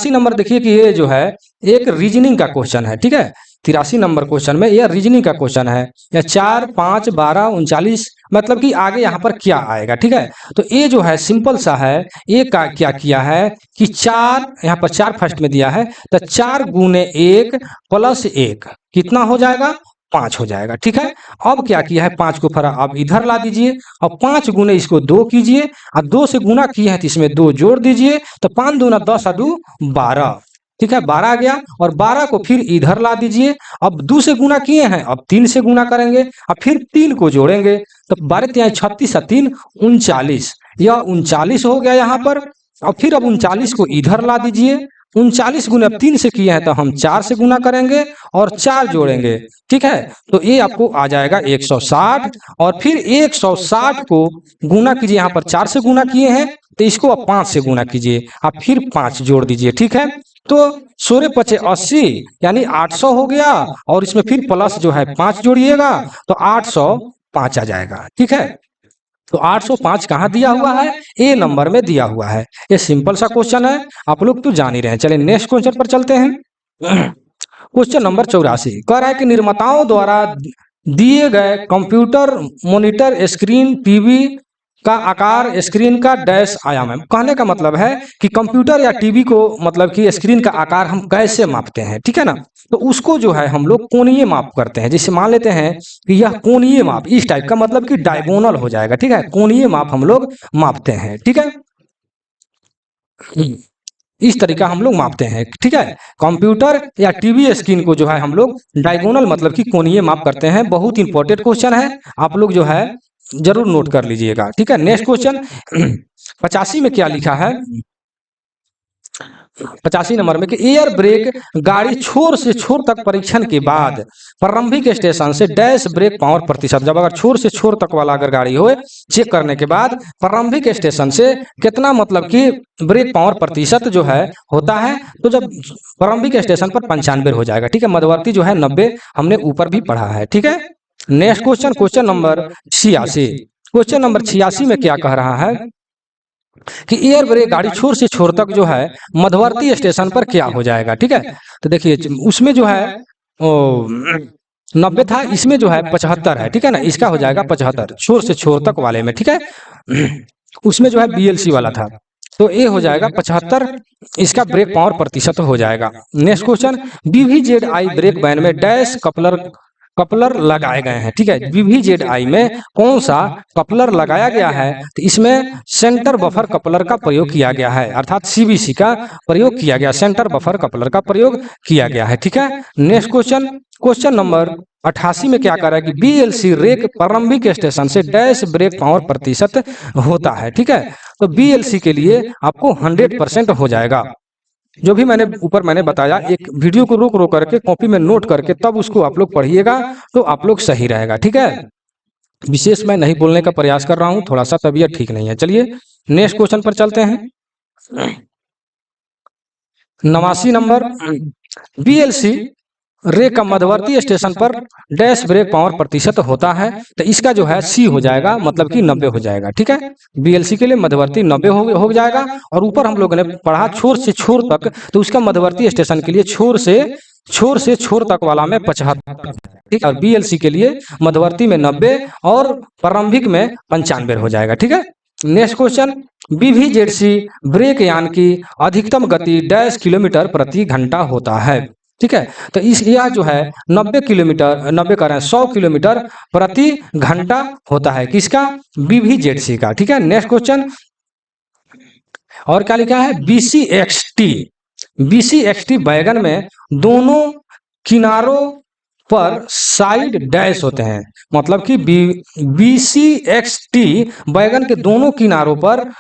नंबर देखिए कि ये जो है एक रीजनिंग का क्वेश्चन है, ठीक है। 83 नंबर क्वेश्चन में यह रीजनिंग का क्वेश्चन है। या 4, 5, 12, 39, मतलब कि आगे यहाँ पर क्या आएगा, ठीक है। तो ये जो है सिंपल सा है। ये का क्या किया है कि 4, यहाँ पर 4 फर्स्ट में दिया है, तो 4 गुने 1 प्लस 1 कितना हो जाएगा? 5 हो जाएगा, ठीक है। अब क्या किया है, 5 को फरा अब इधर ला दीजिए। अब 5 गुने इसको 2 कीजिए, और 2 से गुना किए हैं तो इसमें 2 जोड़ दीजिए, तो 5 दूना 10 और 2 12, ठीक है। 12 आ गया, और 12 को फिर इधर ला दीजिए। अब 2 से गुना किए हैं, अब 3 से गुना करेंगे, और फिर 3 को जोड़ेंगे, तो 12 तिहाई 36 और 3 39, यह 39 हो गया यहाँ पर। और फिर अब 39 को इधर ला दीजिए। 39 गुने अब 3 से किए हैं, तो हम 4 से गुना करेंगे और 4 जोड़ेंगे, ठीक है। तो ये आपको आ जाएगा 160, और फिर 160 को गुना कीजिए, यहाँ पर 4 से गुना किए हैं, तो इसको अब 5 से गुना कीजिए, और फिर 5 जोड़ दीजिए, ठीक है। तो 16 पचे 80, यानी 800 हो गया, और इसमें फिर प्लस जो है 5 जोड़िएगा, तो 805 आ जाएगा, ठीक है। तो 805 कहाँ दिया हुआ है? ए नंबर में दिया हुआ है। ये सिंपल सा क्वेश्चन है, आप लोग तो जान ही रहे हैं। चलिए नेक्स्ट क्वेश्चन पर चलते हैं। क्वेश्चन नंबर 84 कह रहा है कि निर्माताओं द्वारा दिए गए कंप्यूटर मॉनिटर स्क्रीन टीवी का आकार स्क्रीन का डैश आयाम है। कहने का मतलब है कि कंप्यूटर या टीवी को, मतलब कि स्क्रीन का आकार हम कैसे मापते हैं, ठीक है ना। तो उसको जो है हम लोग कोणीय माप करते हैं। जैसे मान लेते हैं कि यह कोणीय माप इस टाइप का, मतलब कि डायगोनल हो जाएगा, ठीक है। कोणीय माप हम लोग मापते हैं, ठीक है। इस तरीका हम लोग मापते हैं, ठीक है। कंप्यूटर या टीवी स्क्रीन को जो है हम लोग डायगोनल, मतलब कि कोणीय माप करते हैं। बहुत इंपॉर्टेंट क्वेश्चन है, आप लोग जो है जरूर नोट कर लीजिएगा, ठीक है। नेक्स्ट क्वेश्चन 85 में क्या लिखा है? 85 नंबर में कि एयर ब्रेक गाड़ी छोर से छोर तक परीक्षण के बाद प्रारंभिक स्टेशन से डैश ब्रेक पावर प्रतिशत, जब अगर छोर से छोर तक वाला अगर गाड़ी हो, चेक करने के बाद प्रारंभिक स्टेशन से कितना, मतलब कि ब्रेक पावर प्रतिशत जो है होता है, तो जब प्रारंभिक स्टेशन पर 95 हो जाएगा, ठीक है। मध्यवर्ती जो है 90, हमने ऊपर भी पढ़ा है, ठीक है। Next question, question number 86। Question number 86 में क्या कह रहा है कि एयर ब्रेक गाड़ी छोर से छोर तक जो है मध्यवर्ती स्टेशन पर क्या हो जाएगा, ठीक है। तो देखिए उसमें जो है 90 था, इसमें जो है 75 है, ठीक है ना। इसका हो जाएगा 75 छोर से छोर तक वाले में, ठीक है। उसमें जो है BLC वाला था, तो ये हो जाएगा 75, इसका ब्रेक पावर प्रतिशत हो जाएगा। Next question, BVZI brake van में डैश कपलर लगाए गए हैं, ठीक है। BVZI में कौन सा कपलर लगाया गया है? तो इसमें सेंटर बफर कपलर का प्रयोग किया गया है, अर्थात CBC का प्रयोग किया गया, सेंटर बफर कपलर का प्रयोग किया गया है, ठीक है। नेक्स्ट क्वेश्चन, क्वेश्चन नंबर 88 में क्या कर रहा है कि BLC रेक प्रारंभिक स्टेशन से डैश ब्रेक पावर प्रतिशत होता है, ठीक है। तो BLC के लिए आपको 100% हो जाएगा। जो भी मैंने ऊपर मैंने बताया, एक वीडियो को रोक रोक करके कॉपी में नोट करके तब उसको आप लोग पढ़िएगा, तो आप लोग सही रहेगा, ठीक है। विशेष मैं नहीं बोलने का प्रयास कर रहा हूं, थोड़ा सा तबीयत ठीक नहीं है। चलिए नेक्स्ट क्वेश्चन पर चलते हैं। 89 नंबर, BLC रेक का मध्यवर्ती स्टेशन पर डैश ब्रेक पावर प्रतिशत होता है, तो इसका जो है C हो जाएगा, मतलब कि 90 हो जाएगा, ठीक है। BLC के लिए मध्यवर्ती 90 हो जाएगा। और ऊपर हम लोगों ने पढ़ा छोर से छोर तक, तो उसका मध्यवर्ती स्टेशन के लिए छोर से छोर तक वाला में 75, ठीक है। और BLC के लिए मध्यवर्ती में 90 और प्रारंभिक में 95 हो जाएगा, ठीक है। नेक्स्ट क्वेश्चन, BVZC ब्रेक यान की अधिकतम गति डैश किलोमीटर प्रति घंटा होता है। ठीक है, तो इस यह जो है 90 किलोमीटर 90 कर रहे हैं 100 किलोमीटर प्रति घंटा होता है, किसका? BVZC का। ठीक है, नेक्स्ट क्वेश्चन, और क्या लिखा है? BCXT बैगन में दोनों किनारों पर साइड डैश होते हैं, मतलब कि BCXT बैगन के दोनों किनारों पर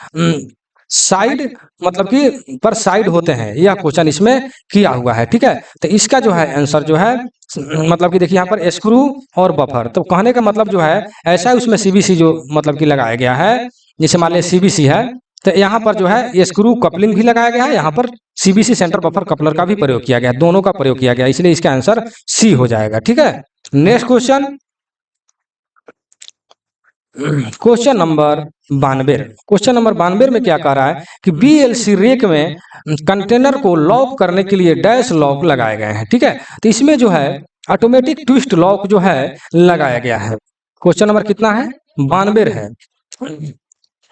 साइड मतलब कि पर साइड होते हैं, यह क्वेश्चन इसमें किया हुआ है। ठीक है, तो इसका जो है आंसर जो है मतलब कि देखिए यहाँ पर स्क्रू और बफर, तो कहने का मतलब जो है ऐसा है उसमें CBC जो मतलब कि लगाया गया है, जैसे मान लिया CBC है तो यहाँ पर जो है स्क्रू कपलिंग भी लगाया गया है, यहाँ पर CBC सेंटर बफर कपलर का भी प्रयोग किया गया है, दोनों का प्रयोग किया गया है, इसलिए इसका आंसर सी हो जाएगा। ठीक है, next question, question number 92। Question number 92 में क्या कह रहा है कि BLC रेक में कंटेनर को लॉक करने के लिए डैश लॉक लगाए गए हैं। ठीक है, तो इसमें जो है ऑटोमेटिक ट्विस्ट लॉक जो है लगाया गया है। क्वेश्चन नंबर कितना है? 92 है।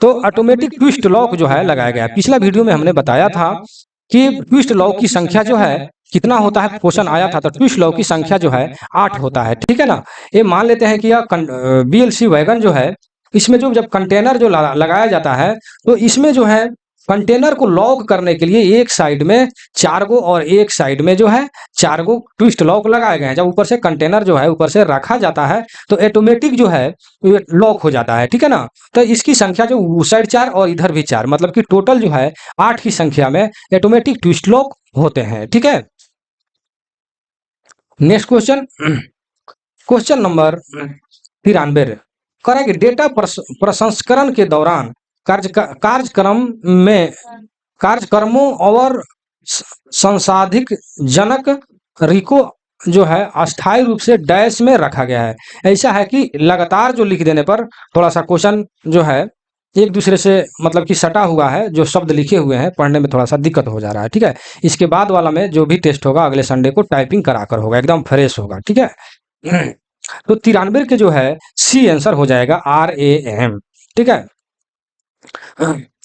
तो ऑटोमेटिक ट्विस्ट लॉक जो है लगाया गया है। पिछला वीडियो में हमने बताया था कि ट्विस्ट लॉक की संख्या जो है कितना होता है, क्वेश्चन आया था, तो ट्विस्ट लॉक की संख्या जो है 8 होता है। ठीक है ना, ये मान लेते हैं कि यह BLC वैगन जो है इसमें जो जब कंटेनर जो लगाया जाता है तो इसमें जो है कंटेनर को लॉक करने के लिए एक साइड में 4 गो और एक साइड में जो है 4 गो ट्विस्ट लॉक लगाए गए हैं। जब ऊपर से कंटेनर जो है ऊपर से रखा जाता है तो ऑटोमेटिक जो है लॉक हो जाता है। ठीक है ना, तो इसकी संख्या जो उस साइड 4 और इधर भी 4, मतलब कि टोटल जो है 8 की संख्या में ऑटोमेटिक ट्विस्ट लॉक होते हैं। ठीक है, नेक्स्ट क्वेश्चन, क्वेश्चन नंबर 93 करेंगे, डेटा प्रसंस्करण के दौरान कार्यक्रमों और संसाधित जनक रिको जो है अस्थायी रूप से डैश में रखा गया है। ऐसा है कि लगातार जो लिख देने पर थोड़ा सा क्वेश्चन जो है एक दूसरे से मतलब कि सटा हुआ है, जो शब्द लिखे हुए हैं पढ़ने में थोड़ा सा दिक्कत हो जा रहा है। ठीक है, इसके बाद वाला में जो भी टेस्ट होगा अगले संडे को टाइपिंग कराकर होगा, एकदम फ्रेश होगा। ठीक है, तो 93 के जो है सी आंसर हो जाएगा RAM। ठीक है,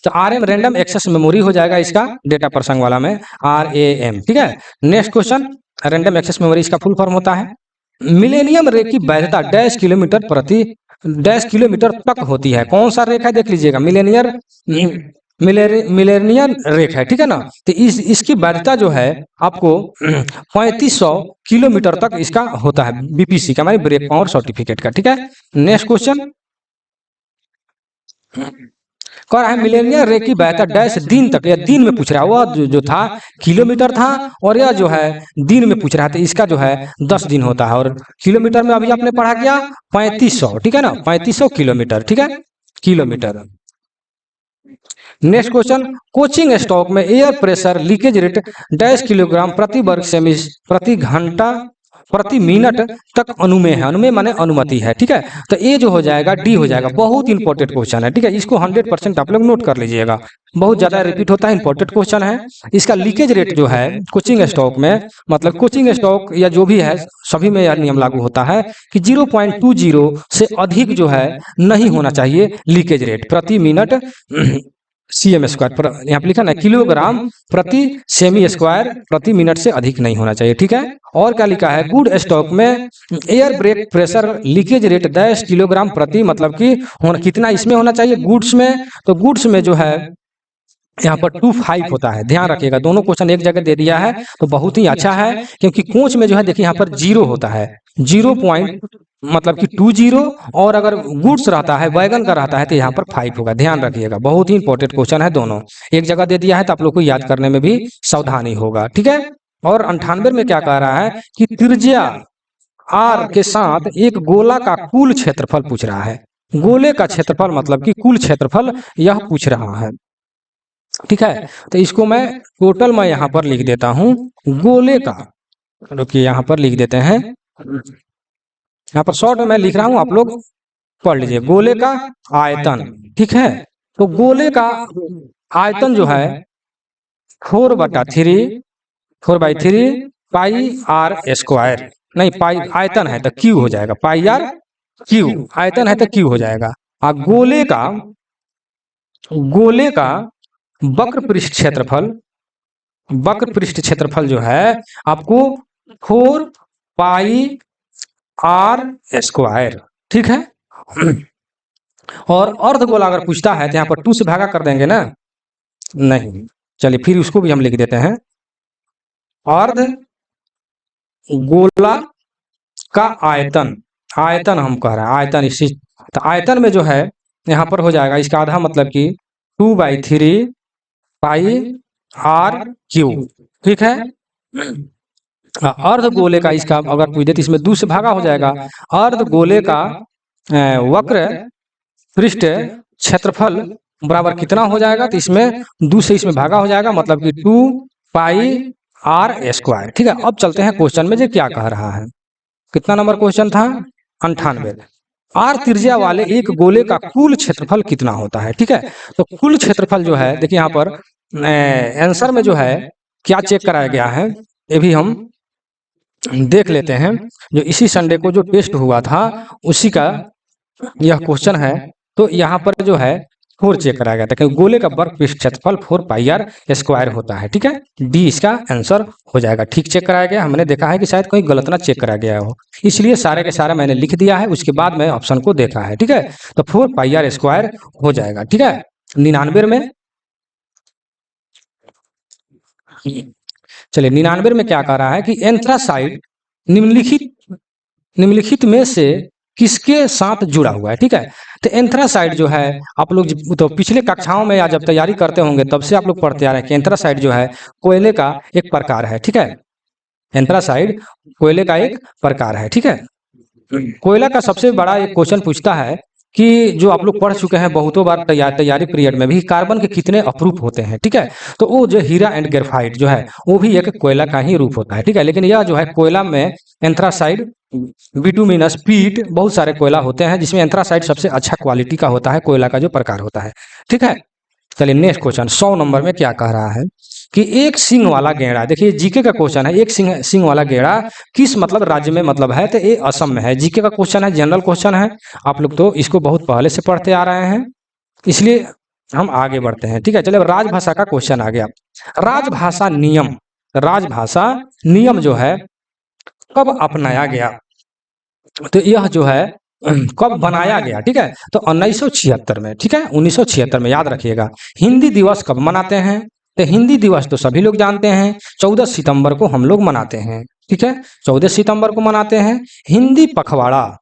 तो RM रैंडम एक्सेस मेमोरी हो जाएगा इसका, डेटा प्रसंग वाला में RAM। ठीक है, next question, random access memory इसका फुल फॉर्म होता है। मिलेनियम रे की वैधता डैश किलोमीटर तक होती है। कौन सा रेखा है देख लीजिएगा, मिलेनियम रेखा है। ठीक है ना, तो इसकी वैधता जो है आपको 3500 किलोमीटर तक इसका होता है, BPC का मानी ब्रेक पावर सर्टिफिकेट का। ठीक है, नेक्स्ट क्वेश्चन कह रहा है मिलेनियम रे की वैधता डैश दिन तक, या दिन में पूछ रहा है, वह जो था किलोमीटर था और यह जो है दिन में पूछ रहा है, तो इसका जो है 10 दिन होता है, और किलोमीटर में अभी आपने पढ़ा क्या 3500। ठीक है ना, 3500 किलोमीटर। ठीक है, kilometre. Next question, coaching stock में air pressure leakage rate dash kilogram प्रति वर्ग सेमी प्रति घंटा प्रति मिनट तक अनुमेय है। अनुमेय माने अनुमति है। ठीक है, तो ये जो हो जाएगा डी हो जाएगा। बहुत इंपॉर्टेंट क्वेश्चन है। ठीक है, इसको 100% आप लोग नोट कर लीजिएगा, बहुत ज्यादा रिपीट होता है, इंपॉर्टेंट क्वेश्चन है। इसका लीकेज रेट जो है कोचिंग स्टॉक में, मतलब कोचिंग स्टॉक या जो भी है सभी में यह नियम लागू होता है कि 0.20 से अधिक जो है नहीं होना चाहिए लीकेज रेट प्रति मिनट CM स्क्वायर पर, यहाँ पे लिखा ना किलोग्राम प्रति सेमी स्क्वायर प्रति मिनट से अधिक नहीं होना चाहिए। ठीक है, और क्या लिखा है, गुड स्टॉक में air brake pressure leakage rate 10 kilogram प्रति, मतलब कि कितना इसमें होना चाहिए गुड्स में, तो गुड्स में जो है यहाँ पर 25 होता है। ध्यान रखिएगा, दोनों क्वेश्चन एक जगह दे दिया है तो बहुत ही अच्छा है, क्योंकि कोच में जो है देखिए यहाँ पर 0 होता है, 0 पॉइंट मतलब कि 20, और अगर गुड्स रहता है वैगन का रहता है तो यहाँ पर 5 होगा। ध्यान रखिएगा, बहुत ही इंपॉर्टेंट क्वेश्चन है, दोनों एक जगह दे दिया है तो आप लोग को याद करने में भी सावधानी होगा। ठीक है, और 98 में क्या कह रहा है कि त्रिज्या R के साथ एक गोला का कुल क्षेत्रफल पूछ रहा है। गोले का क्षेत्रफल मतलब कि कुल क्षेत्रफल यह पूछ रहा है। ठीक है, तो इसको मैं टोटल मैं यहाँ पर लिख देता हूँ गोले का, रुकिए यहाँ पर लिख देते हैं, यहाँ पर शॉर्ट में मैं लिख रहा हूँ, आप लोग पढ़ लीजिए। गोले का आयतन, ठीक है, तो गोले का आयतन जो है 4/3 पाई R स्क्वायर, नहीं पाई आयतन है तो क्यू हो जाएगा, पाई R क्यू आयतन है तो क्यू हो जाएगा। और गोले का गोले का वक्र पृष्ठ क्षेत्रफल, वक्र पृष्ठ क्षेत्रफल जो है आपको 4πr², ठीक है। और अर्धगोला अगर पूछता है तो यहाँ पर 2 से भागा कर देंगे ना, नहीं, चलिए फिर उसको भी हम लिख देते हैं। अर्ध गोला का आयतन, आयतन हम कह रहे हैं, आयतन इसी, तो आयतन में जो है यहाँ पर हो जाएगा इसका आधा, मतलब कि 2/3πr³, ठीक है। अर्ध गोले का इसका अगर पूछ दे तो इसमें 2 से भागा हो जाएगा। अर्ध गोले का वक्र पृष्ठ क्षेत्रफल बराबर कितना हो जाएगा, तो इसमें 2 से इसमें भागा हो जाएगा, मतलब कि 2πr², ठीक है। अब चलते हैं क्वेश्चन में जो क्या कह रहा है। कितना नंबर क्वेश्चन था, 98। आर त्रिज्या वाले एक गोले का कुल क्षेत्रफल कितना होता है, ठीक है। तो कुल क्षेत्रफल जो है देखिए यहाँ पर आंसर में जो है क्या चेक कराया गया है ये भी हम देख लेते हैं। जो इसी संडे को जो टेस्ट हुआ था उसी का यह क्वेश्चन है। तो यहाँ पर जो है 4 चेक कराया गया था, क्योंकि गोले का वर्ग पृष्ठ क्षेत्रफल 4πr² होता है, ठीक है। डी इसका आंसर हो जाएगा। ठीक चेक कराया गया, हमने देखा है कि शायद कोई गलत ना चेक कराया गया हो, इसलिए सारे के सारा मैंने लिख दिया है, उसके बाद मैं ऑप्शन को देखा है, ठीक है। तो 4πr² हो जाएगा, ठीक है। 99 में, चलिए 99 में क्या कह रहा है कि एंथ्रासाइड निम्नलिखित में से किसके साथ जुड़ा हुआ है, ठीक है। तो एंथ्रासाइड जो है आप लोग तो पिछले कक्षाओं में या जब तैयारी करते होंगे तब से आप लोग पढ़ते आ रहे हैं कि एंथ्रासाइड जो है कोयले का एक प्रकार है, ठीक है। एंथ्रासाइड कोयले का एक प्रकार है, ठीक है। कोयला का सबसे बड़ा एक क्वेश्चन पूछता है कि जो आप लोग पढ़ चुके हैं बहुतों बार तैयारी पीरियड में भी, कार्बन के कितने अप्रूप होते हैं, ठीक है। तो वो जो हीरा एंड ग्रेफाइट जो है वो भी एक कोयला का ही रूप होता है, ठीक है। लेकिन यह जो है कोयला में एंथ्रासाइड, बिटुमिनस, पीट, बहुत सारे कोयला होते हैं जिसमें एंथ्रासाइड सबसे अच्छा क्वालिटी का होता है, कोयला का जो प्रकार होता है, ठीक है। चलिए नेक्स्ट क्वेश्चन 100 नंबर में क्या कह रहा है कि एक सिंग वाला गेड़ा, देखिए जीके का क्वेश्चन है, एक सिंग वाला गेड़ा किस मतलब राज्य में मतलब है, तो ये असम में है। जीके का क्वेश्चन है, जनरल क्वेश्चन है, आप लोग तो इसको बहुत पहले से पढ़ते आ रहे हैं, इसलिए हम आगे बढ़ते हैं, ठीक है। चलिए राजभाषा का क्वेश्चन आ गया। राजभाषा नियम, राजभाषा नियम जो है कब अपनाया गया, तो यह जो है कब बनाया गया, ठीक है। तो 1976 में, ठीक है, 1976 में, याद रखिएगा। हिंदी दिवस कब मनाते हैं, तो हिंदी दिवस तो सभी लोग जानते हैं 14 सितंबर को हम लोग मनाते हैं, ठीक है। 14 सितंबर को मनाते हैं। हिंदी पखवाड़ा,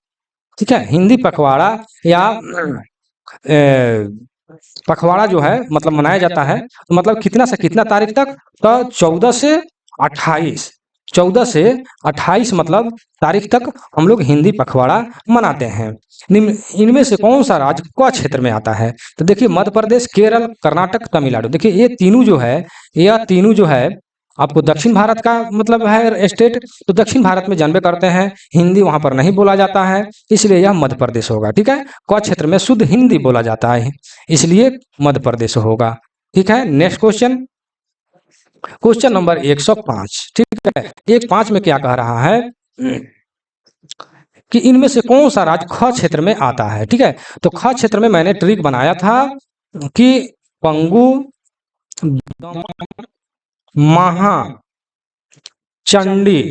ठीक है, हिंदी पखवाड़ा या पखवाड़ा जो है मतलब मनाया जाता है, तो मतलब कितना से कितना तारीख तक, तो 14 से 28, 14 से 28 मतलब तारीख तक हम लोग हिंदी पखवाड़ा मनाते हैं। इनमें से कौन सा राज्य क क्षेत्र में आता है, तो देखिए मध्य प्रदेश, केरल, कर्नाटक, तमिलनाडु। देखिए ये तीनों जो है, यह तीनों जो है आपको दक्षिण भारत का मतलब है स्टेट, तो दक्षिण भारत में जानबे करते हैं हिंदी वहां पर नहीं बोला जाता है, इसलिए यह मध्य प्रदेश होगा, ठीक है। क क्षेत्र में शुद्ध हिंदी बोला जाता है, इसलिए मध्य प्रदेश होगा, ठीक है। नेक्स्ट क्वेश्चन, क्वेश्चन नंबर 105, ठीक है। 105 में क्या कह रहा है कि इनमें से कौन सा राज्य ख क्षेत्र में आता है, ठीक है। तो ख क्षेत्र में मैंने ट्रिक बनाया था कि पंगु, महा, चंडी,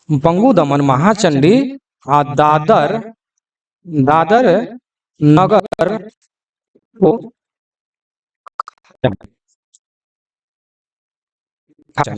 पंगु, दमन, महाचंडी और दादर, दादर नगर को,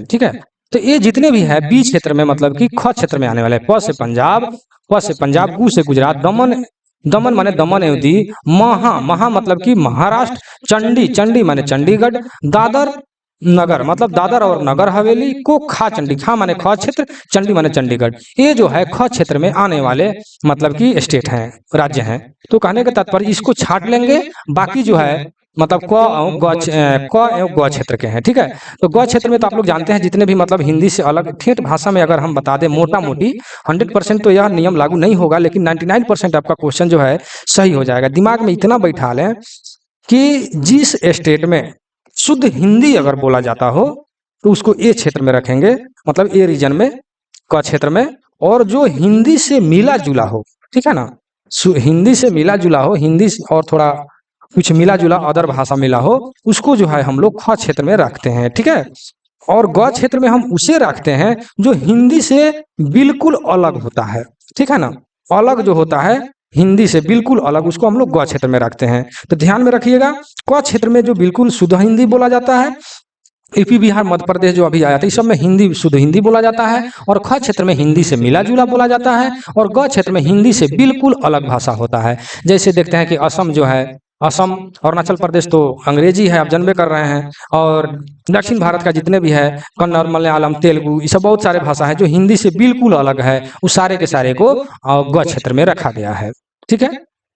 ठीक है। तो ये जितने भी है बी क्षेत्र में मतलब कि ख क्षेत्र में आने वाले, प से पंजाब, प से पंजाब, गु से गुजरात, दमन, दमन माने दमन एवं दीव, महा, महा मतलब कि महाराष्ट्र, चंडी, चंडी माने चंडीगढ़, दादर नगर मतलब दादर और नगर हवेली, को खा चंडी, खा माने ख क्षेत्र, चंडी माने चंडीगढ़। ये जो है ख क्षेत्र में आने वाले मतलब कि स्टेट हैं, राज्य हैं। तो कहने का तात्पर्य इसको छाट लेंगे, बाकी जो है मतलब क एवं ग क्षेत्र के हैं, ठीक है। तो ग क्षेत्र में तो आप लोग जानते हैं जितने भी मतलब हिंदी से अलग ठेठ भाषा में अगर हम बता दें मोटा मोटी 100% तो यह नियम लागू नहीं होगा, लेकिन 99% आपका क्वेश्चन जो है सही हो जाएगा। दिमाग में इतना बैठा लें कि जिस स्टेट में शुद्ध हिंदी अगर बोला जाता हो तो उसको ए क्षेत्र में रखेंगे, मतलब ए रीजन में, क क्षेत्र में, और जो हिंदी से मिला जुला हो, ठीक है ना, हिंदी से मिला जुला हो, हिंदी और थोड़ा कुछ मिला जुला अदर भाषा मिला हो, उसको जो है हम लोग ख क्षेत्र में रखते हैं, ठीक है। और ग क्षेत्र में हम उसे रखते हैं जो हिंदी से बिल्कुल अलग होता है, ठीक है ना। अलग जो होता है हिंदी से बिल्कुल अलग, उसको हम लोग ग क्षेत्र में रखते हैं। तो ध्यान में रखिएगा, क क्षेत्र में जो बिल्कुल शुद्ध हिंदी बोला जाता है, यूपी बिहार मध्य प्रदेश जो अभी आया था, इस सब में हिंदी शुद्ध हिंदी बोला जाता है। और ख क्षेत्र में हिंदी से मिला जुला बोला जाता है। और ग क्षेत्र में हिंदी से बिल्कुल अलग भाषा होता है। जैसे देखते हैं कि असम जो है, असम अरुणाचल प्रदेश तो अंग्रेजी है, आप जानबे कर रहे हैं। और दक्षिण भारत का जितने भी है, कन्नड़ मलयालम तेलुगु, ये सब बहुत सारे भाषा है जो हिंदी से बिल्कुल अलग है, उस सारे के सारे को ग क्षेत्र में रखा गया है, ठीक है।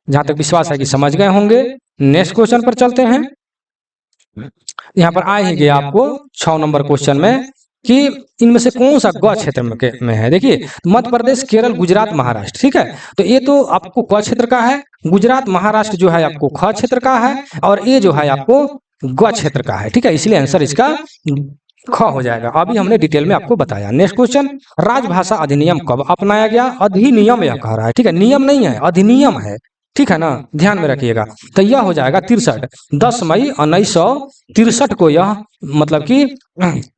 जहां तक विश्वास है कि समझ गए होंगे। नेक्स्ट क्वेश्चन पर चलते हैं। यहाँ पर आ ही गया आपको 6 नंबर क्वेश्चन में कि इनमें से कौन सा ग क्षेत्र में है। देखिए, मध्य प्रदेश, केरल, गुजरात, महाराष्ट्र, ठीक है। तो ये तो आपको क क्षेत्र का है। गुजरात महाराष्ट्र जो है आपको ख क्षेत्र का है, और ये जो है आपको ग क्षेत्र का है, ठीक है। इसलिए आंसर इसका ख हो जाएगा। अभी हमने डिटेल में आपको बताया। नेक्स्ट क्वेश्चन, राजभाषा अधिनियम कब अपनाया गया। अधिनियम यह कह रहा है, ठीक है, नियम नहीं है, अधिनियम है, ठीक है ना। ध्यान में रखिएगा। तो यह हो जाएगा 63, 10 मई 1963 को यह मतलब कि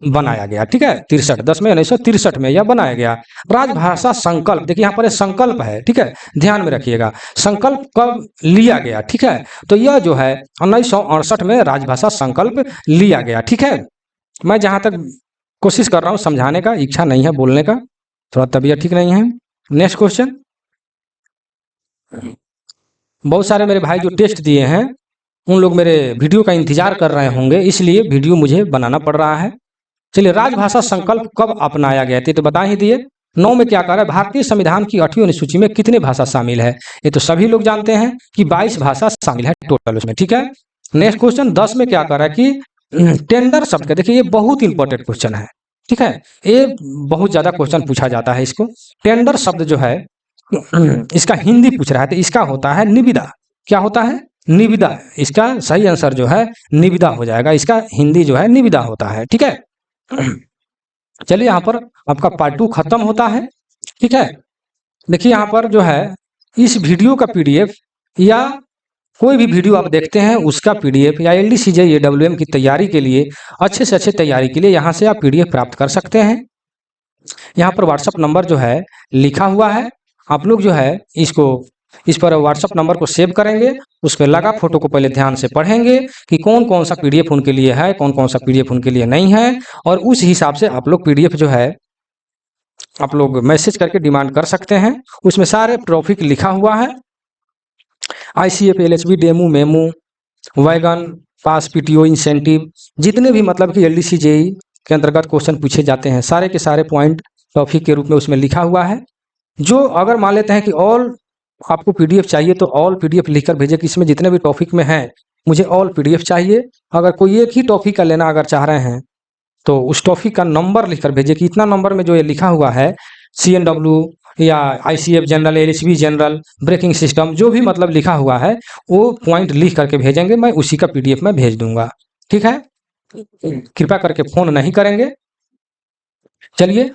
बनाया गया, ठीक है। 63, 10 मई 1963 में यह बनाया गया। राजभाषा संकल्प, देखिए यहाँ पर एक संकल्प है, ठीक है, ध्यान में रखिएगा। संकल्प कब लिया गया, ठीक है। तो यह जो है 1968 में राजभाषा संकल्प लिया गया, ठीक है। मैं जहां तक कोशिश कर रहा हूं समझाने का, इच्छा नहीं है बोलने का, थोड़ा तबीयत ठीक नहीं है। नेक्स्ट क्वेश्चन, बहुत सारे मेरे भाई जो टेस्ट दिए हैं उन लोग मेरे वीडियो का इंतजार कर रहे होंगे, इसलिए वीडियो मुझे बनाना पड़ रहा है। चलिए, राजभाषा संकल्प कब अपनाया गया थे, तो बता ही दिए। 9 में क्या कह रहा है, भारतीय संविधान की 8वीं अनुसूची में कितने भाषा शामिल है। ये तो सभी लोग जानते हैं कि 22 भाषा शामिल है टोटल उसमें, ठीक है। नेक्स्ट क्वेश्चन 10 में क्या कह रहा है कि टेंडर शब्द का, देखिए ये बहुत इंपॉर्टेंट क्वेश्चन है, ठीक है। ये बहुत ज्यादा क्वेश्चन पूछा जाता है इसको। टेंडर शब्द जो है इसका हिंदी पूछ रहा है, तो इसका होता है निविदा। क्या होता है, निविदा। इसका सही आंसर जो है निविदा हो जाएगा, इसका हिंदी जो है निविदा होता है, ठीक है। चलिए, यहाँ पर आपका पार्ट 2 खत्म होता है, ठीक है। देखिए यहाँ पर जो है इस वीडियो का पीडीएफ या कोई भी वीडियो आप देखते हैं उसका पीडीएफ, या LDCJ AWM की तैयारी के लिए, अच्छे से अच्छे तैयारी के लिए यहाँ से आप पीडीएफ प्राप्त कर सकते हैं। यहाँ पर व्हाट्सअप नंबर जो है लिखा हुआ है, आप लोग जो है इसको इस पर व्हाट्सअप नंबर को सेव करेंगे, उस पर लगा फोटो को पहले ध्यान से पढ़ेंगे कि कौन कौन सा पीडीएफ उनके लिए है, कौन कौन सा पीडीएफ उनके लिए नहीं है, और उस हिसाब से आप लोग पीडीएफ जो है आप लोग मैसेज करके डिमांड कर सकते हैं। उसमें सारे टॉपिक लिखा हुआ है, ICF, LHB, DEMU, MEMU, wagon, pass, PTO, incentive, जितने भी मतलब कि LDCJ के अंतर्गत क्वेश्चन पूछे जाते हैं, सारे के सारे पॉइंट टॉपिक के रूप में उसमें लिखा हुआ है। जो अगर मान लेते हैं कि ऑल आपको पीडीएफ चाहिए तो ऑल पीडीएफ लिखकर भेजे कि इसमें जितने भी टॉपिक में हैं मुझे ऑल पीडीएफ चाहिए। अगर कोई एक ही टॉपिक का लेना अगर चाह रहे हैं तो उस टॉपिक का नंबर लिखकर भेजे कि इतना नंबर में जो ये लिखा हुआ है CNW या ICF general, LHB general, braking system, जो भी मतलब लिखा हुआ है वो पॉइंट लिख करके भेजेंगे, मैं उसी का पीडीएफ में भेज दूंगा, ठीक है। कृपया करके फोन नहीं करेंगे। चलिए,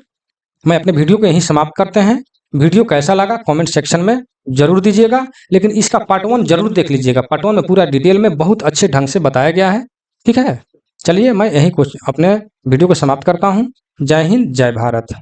मैं अपने वीडियो को यहीं समाप्त करते हैं। वीडियो कैसा लगा कमेंट सेक्शन में जरूर दीजिएगा, लेकिन इसका पार्ट 1 जरूर देख लीजिएगा। पार्ट 1 में पूरा डिटेल में बहुत अच्छे ढंग से बताया गया है, ठीक है। चलिए, मैं यहीं कुछ अपने वीडियो को समाप्त करता हूँ। जय हिंद, जय भारत।